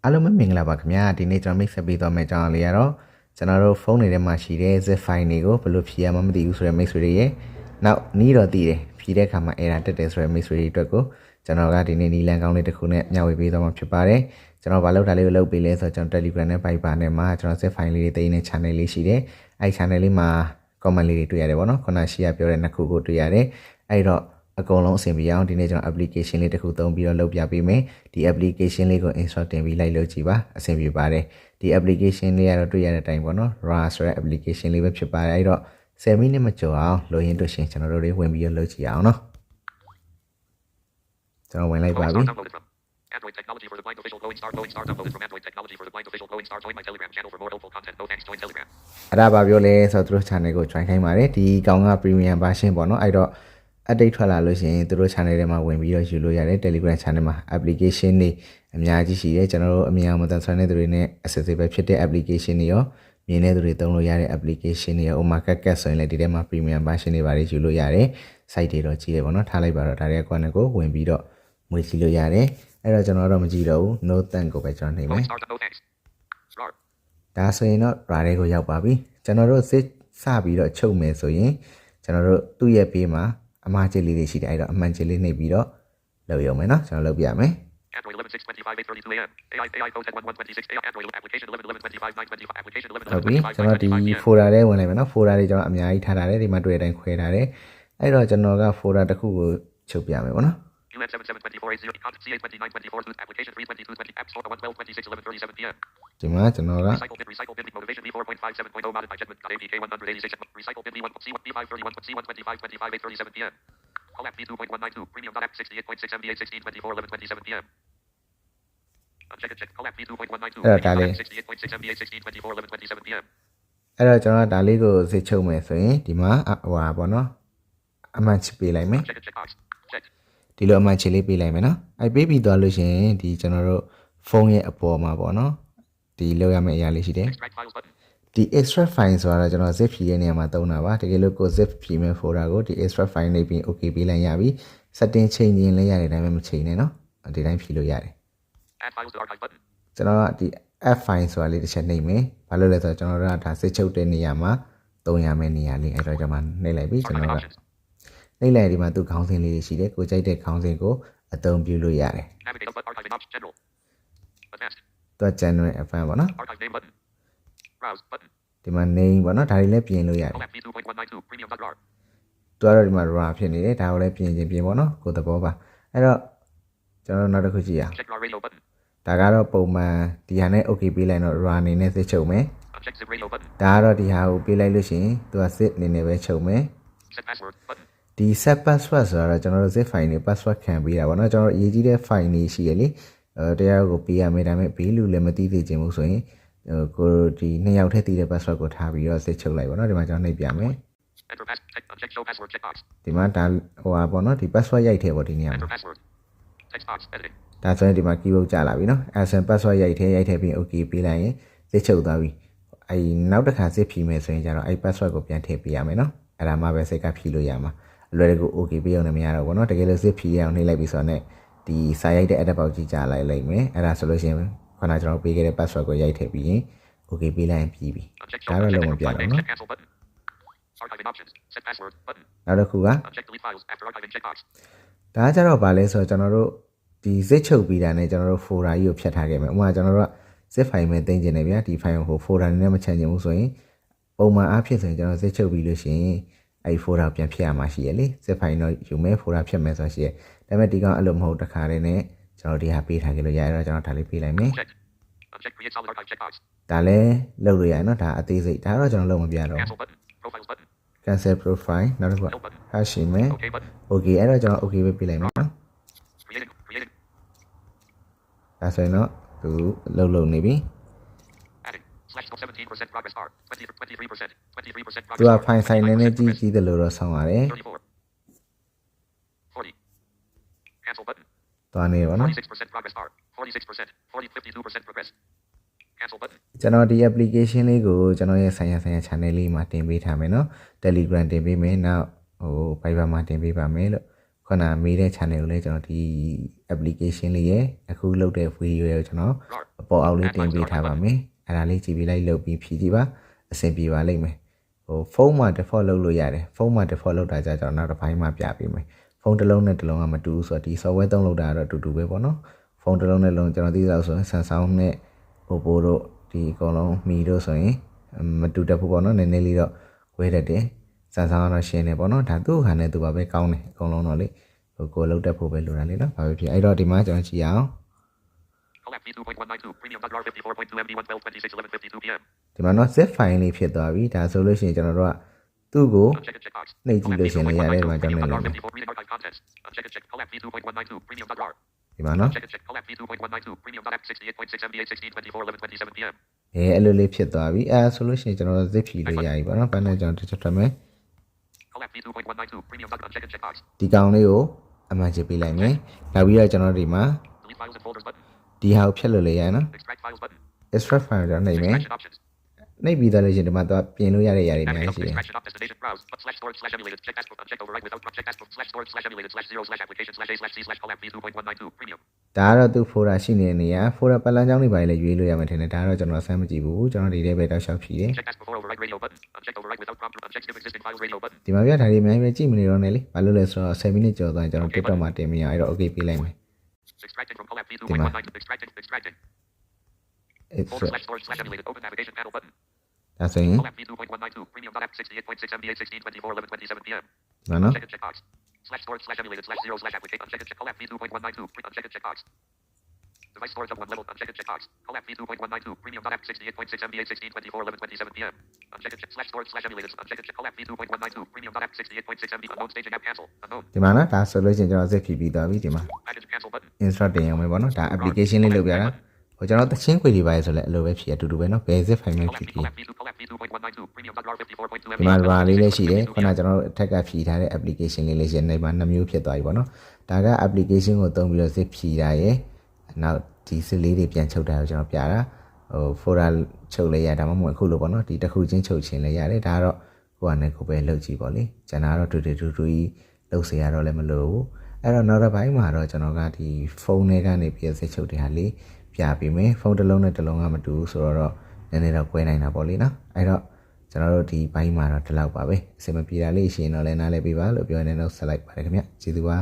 အားလုံးပဲမင်္ဂလာပါခင်ဗျာဒီနေ့ကျွန်တော်မိတ်ဆက်ပေးသွားမယ့်အကြောင်းအရာလေးကတော့ကျွန်တော်တို့ဖုန်းတွေထဲမှာရှိတဲ့ zip file တွေကိုဘယ်လိုဖြည့်ရမှမသိဘူးဆိုတဲ့မိတ်ဆွေတွေရဲ့နောက်နီးတော့သိတယ်ဖြည့်တဲ့အခါမှာ error တက်တယ်ဆိုတဲ့မိတ်ဆွေတွေအတွက်ကိုကျွန်တော်ကဒီနေ့နီလန်ကောင်းလေးတစ်ခုနဲ့မျှဝေပေးသွားမှာဖြစ်ပါတယ်ကျွန်တော်ဘာလုပ်တာလေးကိုလုပ်ပေးလဲဆိုတော့ကျွန်တော် Telegram နဲ့ Viber နဲ့မှာကျွန်တော် zip file လေးတွေတင်နေတဲ့ channel လေးရှိတယ်အဲ့ channel လေးမှာ comment လေးတွေတွေ့ရတယ်ပေါ့နော်ခုနရှေ့ကပြောတဲ့နှစ်ခုကိုတွေ့ရတယ်အဲ့တော့အကုန်လုံးအဆင်ပြေအောင်ဒီနေ့ကျွန်တော် application လေးတစ်ခုသုံးပြီးတော့လုပ်ပြပေးမယ်ဒီ application လေးကို install တင်ပြီးလိုက်လုပ်ကြည့်ပါအဆင်ပြေပါတယ်ဒီ application လေးကတော့တွေ့ရတဲ့အတိုင်းပေါ့နော် RA ဆိုတဲ့ application လေးပဲဖြစ်ပါတယ်အဲ့တော့10မိနစ်မကျော်အောင်လိုရင်းတွေ့ရှင်ကျွန်တော်တို့တွေဝင်ပြီးတော့လုပ်ကြည့်အောင်နော်ကျွန်တော်ဝင်လိုက်ပါပြီAndroid technology for the blind official glowing star downloaded from Android technology for the blind official glowing star join my Telegram channel for more helpful content no thanks join Telegram အဲ့ဒါဘာပြောလဲဆိုတော့သူတို့ channel ကို join ခိုင်းပါတယ်ဒီကောင်က premium version ပေါ့နော်အဲ့တော့ update ထွက်လာလို့ရှိရင်သူတို့ channel ထဲမှာဝင်ပြီးတော့ယူလို့ရတယ် Telegram channel မှာ application တွေအများကြီးရှိတယ်ကျွန်တော်တို့အများမတန်ဆွမ်းတဲ့သူတွေနဲ့ accessible ဖြစ်တဲ့ application တွေရောမြင်တဲ့သူတွေသုံးလို့ရတဲ့ application တွေရောဥမာကတ်ဆိုရင်လည်းဒီထဲမှာ premium version တွေပါတယ်ယူလို့ရတယ် site တွေတော့ကြီးတယ်ပေါ့နော်ထားလိုက်ပါတော့ဒါတွေက account ကိုဝင်ပြီးတော့ငွေစီလို့ရတယ်အဲ့တော့ကျွန်တော်တော့မကြည့်တော့ဘူး no thank ကိုပဲကျွန်တော်နှိပ်မယ်ဒါဆိုရင်တော့ RA တွေကိုရောက်ပါပြီကျွန်တော်တို့စစ်စပြီးတော့ချုပ်မယ်ဆိုရင်ကျွန်တော်တို့သူ့ရဲ့ဘေးမှာအမှားချစ်လေးတွေရှိတယ်အဲ့တော့အမှန်ချစ်လေးနှိပ်ပြီးတော့လုပ်ရုံပဲเนาะကျွန်တော်လုပ်ပြမယ် Android 11.6.25 8:32 a.m. AI phone 11.126 AI Android application 11.11.25 9:25 application 11.11.25 ဟုတ်ပြီကျွန်တော်ဒီ folder ထဲဝင်လိုက်မယ်เนาะ folder တွေကျွန်တော်အများကြီးထားထားတယ်ဒီမှာတွေ့တဲ့အတိုင်းခွဲထားတယ်အဲ့တော့ကျွန်တော်က folder တစ်ခုကိုချုပ်ပြမယ်ပေါ့နော်UN 772480 content CA 2924 application 32220 app store 11226 11:37 p.m. ဒီမှာကျွန်တော်က recycle bin motivation v4.57.0 modified judgment apk 186 recycle bin v1 c1b531 c125 25 8:37 p.m. Collab v2.192 premium.app 68.6 mba 1624 11:27 p.m. Uncheck Collab v2.192 68.6 mba 1624 11:27 p.m. အဲ့တော့ကျွန်တော်ဒါလေးကိုစစ်ချုပ်မယ်ဆိုရင်ဒီမှာဟိုပါပေါ့နော်အမှန်ချပေးလိုက်မယ်ဒီလိုအမှန်ချလေးပေးလိုက်မယ်နော်အဲ့ပေးပြီးသွားလို့ရှိရင်ဒီကျွန်တော်တို့ဖုန်းရဲ့အပေါ်မှာပေါ့နော်ဒီလောက်ရမယ့်အရာလေးရှိတယ်ဒီ extract file ဆိုတာတော့ကျွန်တော် zip ဖြည့်တဲ့နေရာမှာသုံးတာပါတကယ်လို့ကို zip ဖြည့်မဲ့ folder ကိုဒီ extract file နှိပ်ပြီး okay ပေးလိုက်ရပြီ setting ချိန်ရင်လည်းရတယ်ဒါပေမဲ့မချိန်နဲ့နော်ဒီတိုင်းဖြည့်လို့ရတယ်ကျွန်တော်ကဒီ add file ဆိုတာလေးတစ်ချက်နှိပ်မယ်ဘာလို့လဲဆိုတော့ကျွန်တော်တို့ကဒါစစ်ချုပ်တဲ့နေရာမှာသုံးရမယ့်နေရာလေးအဲ့တော့ကျွန်တော်နှိပ်လိုက်ပြီကျွန်တော်ကနှိပ်လိုက်ဒီမှာသူခေါင်းစဉ်လေးတွေရှိတယ်ကိုကြိုက်တဲ့ခေါင်းစဉ်ကိုအသုံးပြုလို့ရတယ်တော့ general FM ပေါ့နော်ဒီမှာ name ပေါ့နော်ဒါတွေလည်းပြင်လို့ရတယ်သူကတော့ဒီမှာ RA ဖြစ်နေတယ်ဒါကိုလည်းပြင်ချင်းပြင်ပေါ့နော်ကိုသဘောပါအဲ့တော့ကျွန်တော်နောက်တစ်ခုကြည့်ရအောင်ဒါကတော့ပုံမှန်ဒီဟာနဲ့ okay ပေးလိုက်တော့ RA အနေနဲ့စစ်ချုပ်မယ်ဒါကတော့ဒီဟာကိုပေးလိုက်လို့ရှိရင်သူကစစ်အနေနဲ့ပဲချုပ်မယ်ဒီ set password ဆိုတော့ကျွန်တော်တို့ zip file နဲ့ password ခံပေးတာပေါ့နော်ကျွန်တော်တို့အရေးကြီးတဲ့ file တွေရှိရလေတရားကိုပေးရမယ်ဒါပေမဲ့ဘေးလူလည်းမသိသေးချင်ဘူးဆိုရင်ကိုဒီနှစ်ယောက်ထည့်တည်တဲ့ password ကိုထားပြီးတော့စစ်ချုပ်လိုက်ပေါ့နော်ဒီမှာကျွန်တော်နှိပ်ပြမယ်ဒီမှာဒါဟိုပါပေါ့နော်ဒီ password ရိုက်ထည့်ပေါ့ဒီနေရာမှာဒါဆိုရင်ဒီမှာ keyboard ကျလာပြီနော်အဲဆိုရင် password ရိုက်ထည့်ပြီး okay ပေးလိုက်ရင်စစ်ချုပ်သွားပြီအဲနောက်တစ်ခါစစ်ဖြည့်မယ်ဆိုရင်ကျတော့အဲ password ကိုပြန်ထည့်ပေးရမယ်နော်အဲ့ဒါမှပဲစိတ်ကဖြည့်လို့ရမှာအလွယ်တကူ okay ပေးအောင်လည်းမရတော့ဘူးเนาะတကယ်လို့စစ်ဖြည့်ရအောင်နှိပ်လိုက်ပြီဆိုတော့ ਨੇ ဒီစာရိုက်တဲ့ add ပေါက်ကြီးကြာလိုက်လိမ့်မယ်အဲ့ဒါဆိုလို့ရှိရင်ခဏကျွန်တော်ပေးခဲ့တဲ့ password ကိုရိုက်ထည့်ပြီးရင် okay ပေးလိုက်ရင်ပြီးပြီဒါတော့လုံးဝပြတော့เนาะနောက်တစ်ခုကဒါကြတော့ဗာလဲဆိုတော့ကျွန်တော်တို့ဒီ zip ချုပ်ပြီးတာ ਨੇ ကျွန်တော်တို့ folder ကြီးကိုဖြတ်ထားခဲ့မယ်ဥပမာကျွန်တော်တို့က zip file နဲ့တင်ကျင်နေဗျာဒီ file ကို folder နဲ့မချန်ကျင်ဘူးဆိုရင်ပုံမှန်အားဖြင့်ဆိုရင်ကျွန်တော် zip ချုပ်ပြီးလို့ရှိရင်အဲ့ folder ပြန်ဖြည့်ရမှာရှိရလေ zip file တော့ယူမယ် folder ဖြတ်မယ်ဆိုရှိရဒါပေမဲ့ဒီကောင်အဲ့လိုမဟုတ်တခါတည်းနဲ့ကျွန်တော်ဒီဟာပေးထားကြလို့ရတော့ကျွန်တော်ဒါလေးပေးလိုက်မယ်ဒါလည်းလုပ်လို့ရနော်ဒါအသေးစိတ်ဒါတော့ကျွန်တော်လုပ်မပြတော့ cancel profile နောက်တစ်ခု hash ရှိမယ် okay အဲ့တော့ကျွန်တော် okay ပဲပေးလိုက်မယ်နော်ဒါဆိုရင်တော့သူလုပ်နေပြီသူက file size နည်းနည်းကြီးတယ်လို့တော့ဆောင်းရတယ်သွားနေပါနော်ကျွန်တော်ဒီ application လေးကိုကျွန်တော်ရဲ့ဆိုင်ရာ channel လေးမှာတင်ပေးထားမယ်နော် Telegram တင်ပေးမယ်နောက်Viber မှာတင်ပေးပါမယ်လို့ခုနမေးတဲ့ channel ကိုလည်းကျွန်တော်ဒီ application လေးရဲ့အခုလုပ်တဲ့ video ကိုကျွန်တော် ပေါ်အောက်လေးတင်ပေးထားပါမယ်အဲ့ဒါလေးကြည့်ပြီးလိုက်လုပ်ပြီးဖြည့်ကြည့်ပါအဆင်ပြေပါလိမ့်မယ်ဟိုဖုန်းမှာ default လုပ်လို့ရတယ်ဖုန်းမှာ default လုပ်တာကြတော့နောက်တစ်ပိုင်းမှပြပေးမယ်ဖုန်းတစ်လုံးနဲ့တစ်လုံးကမတူဘူးဆိုတော့ဒီ software သုံးလို့တာတော့အတူတူပဲပေါ့နော်ဖုန်းတစ်လုံးနဲ့လုံးကျွန်တော်သိသလောက်ဆိုရင် Samsung နဲ့ Oppo တို့ဒီအကုန်လုံးမီတို့ဆိုရင်မတူတတ်ဘူးပေါ့နော်နည်းနည်းလေးတော့ဝဲတတ်တယ် Samsung ကတော့ရှင်းနေပေါ့နော်ဒါသူ့ဟာနဲ့သူပါပဲကောင်းတယ်အကုန်လုံးတော့လေဟိုကိုလောက်တက်ဖို့ပဲလိုတာလေနော်ဘာပဲဖြစ်အဲ့တော့ဒီမှာကျွန်တော်ကြည့်အောင် Collab V2.192 premium.rar 54.2 MB 112 26 11 52 PM ဒီမှာတော့ zip file လေးဖြစ်သွားပြီဒါဆိုလို့ရှိရင်ကျွန်တော်တို့ကသူ့ကို uncheck checkbox နှိပ်ကြည့်လို့ရှိရင်လည်းရတယ်ဒီမှာကျွန်တော်လည်း 54 reading archive contents uncheck check Collab V2.192 premium.rar ဒီမှာနော် check check Collab V2.192 premium.app 68.6 MB 16 24 11 27 PM အဲ့လိုလေးဖြစ်သွားပြီအဲဆိုလို့ရှိရင်ကျွန်တော်တို့ zip ဖြည့်လို့ရပြီပေါ့နော်ဘယ်နဲ့ကျွန်တော်တစ်ချက်ထွက်မယ် Collab V2.192 premium.uncheck checkbox ဒီကောင်လေးကိုအမှန်ချပေးလိုက်မယ်နောက်ပြီးတော့ကျွန်တော်ဒီမှာ delete files and folders button ဒီဟာကိုဖြတ်လို့လည်းရနော် extract files button extract file ကျွန်တော်နှိပ်မယ် extraction options နှိပ်ပြီးတော့လည်းရှင်ဒီမှာတော့ပြင်လို့ရတဲ့ຢာတွေအများကြီးရှိတယ် extraction op destination browse /storage/emulated check dashboard uncheck override without check dashboard /storage/emulated /0/application/a/c/collab v2.192 premium ဒါကတော့သူ့ folder ရှိနေတဲ့နေရာ folder ပတ်လမ်းကြောင်းတွေပါလေရွေးလို့ရမယ်ထင်တယ်ဒါကတော့ကျွန်တော်ဆန်းမကြည့်ဘူးကျွန်တော်ဒီထဲပဲတောက်လျှောက်ဖြည့်တယ် check dashboard before override radio button uncheck override without prompt uncheck skip existing files radio button ဒီမှာပြဒါတွေအများကြီးပဲကြည့်မနေတော့နဲ့လေဘာလို့လဲဆိုတော့10မိနစ်ကျော်သွားရင်ကျွန်တော် TikTok မှာတင်မရအဲ့တော့ okay ပေးလိုက်မယ် extracting from Collab v2.192 extracting it's folder/storage/emulated open navigation panel button ဒါဆိုရင် Collab v2.192 premium.app 68.6 MB 16 24 11 27 PM နော်နော် check checkbox /storage/emulated /0/application uncheck Collab v2.192 uncheck checkbox device storage of one level uncheck checkbox Collab v2.192 premium.app 68.6 MB 16 24 11 27 PM uncheck /storage/emulated uncheck Collab v2.192 premium.app 68.6 MB unknown staging app cancel unknown ဒီမှာနော်ဒါဆိုလို့ရှိရင်ကျွန်တော် zip ဖြည့်ပြီးသွားပြီဒီမှာ package cancel button install တင်ရအောင်ပဲပေါ့နော်ဒါ application လေးလုပ်ပြတာဟိုကျွန်တော်တချင်းခွေတွေပါဆိုလဲအလိုပဲဖြည့်အတူတူပဲနော်ဘယ် zip file မှာဖြည့်ဖြည့် Collab v2.192 premium.rar 54.2 MB ဒီမှာဘာလေးလည်းရှိတယ်ခုနကကျွန်တော်တို့အထက်ကဖြည့်ထားတဲ့ application လေးလေးရှိနေမှာ2မျိုးဖြစ်သွားပြီပေါ့နော်ဒါက application ကိုသုံးပြီးတော့ zip ဖြည့်တာရယ်နောက်ဒီ zip လေးတွေပြန်ချုပ်တာကိုကျွန်တော်ပြတာဟို folder ချုပ်လဲရဒါမှမဟုတ်အခုလိုပေါ့နော်ဒီတစ်ခုချင်းချုပ်ချင်းလဲရတယ်ဒါကတော့ကိုယ်ကနေကိုယ်ပဲလုပ်ကြည့်ပေါ့လေကျွန်တော်ကတော့တူတူကြီးလုပ်စေရတော့လည်းမလိုဘူးအဲ့တော့နောက်တစ်ပိုင်းမှာတော့ကျွန်တော်ကဒီဖုန်းထဲကနေပြည့်စစ်ချုပ်တဲ့ဟာလေးပြပေးမယ်ဖုန်းတစ်လုံးနဲ့တစ်လုံးကမတူဘူးဆိုတော့နည်းနည်းတော့ကွဲနိုင်တာပေါ့လေနော်အဲ့တော့ကျွန်တော်တို့ဒီဘိုင်းမှာတော့ဒီလောက်ပါပဲအဆင်မပြေတာလေးရှိရင်တော့လည်းနားလည်ပေးပါလို့ပြောနေတော့ဆက်လိုက်ပါတယ်ခင်ဗျကျေးဇူးပါ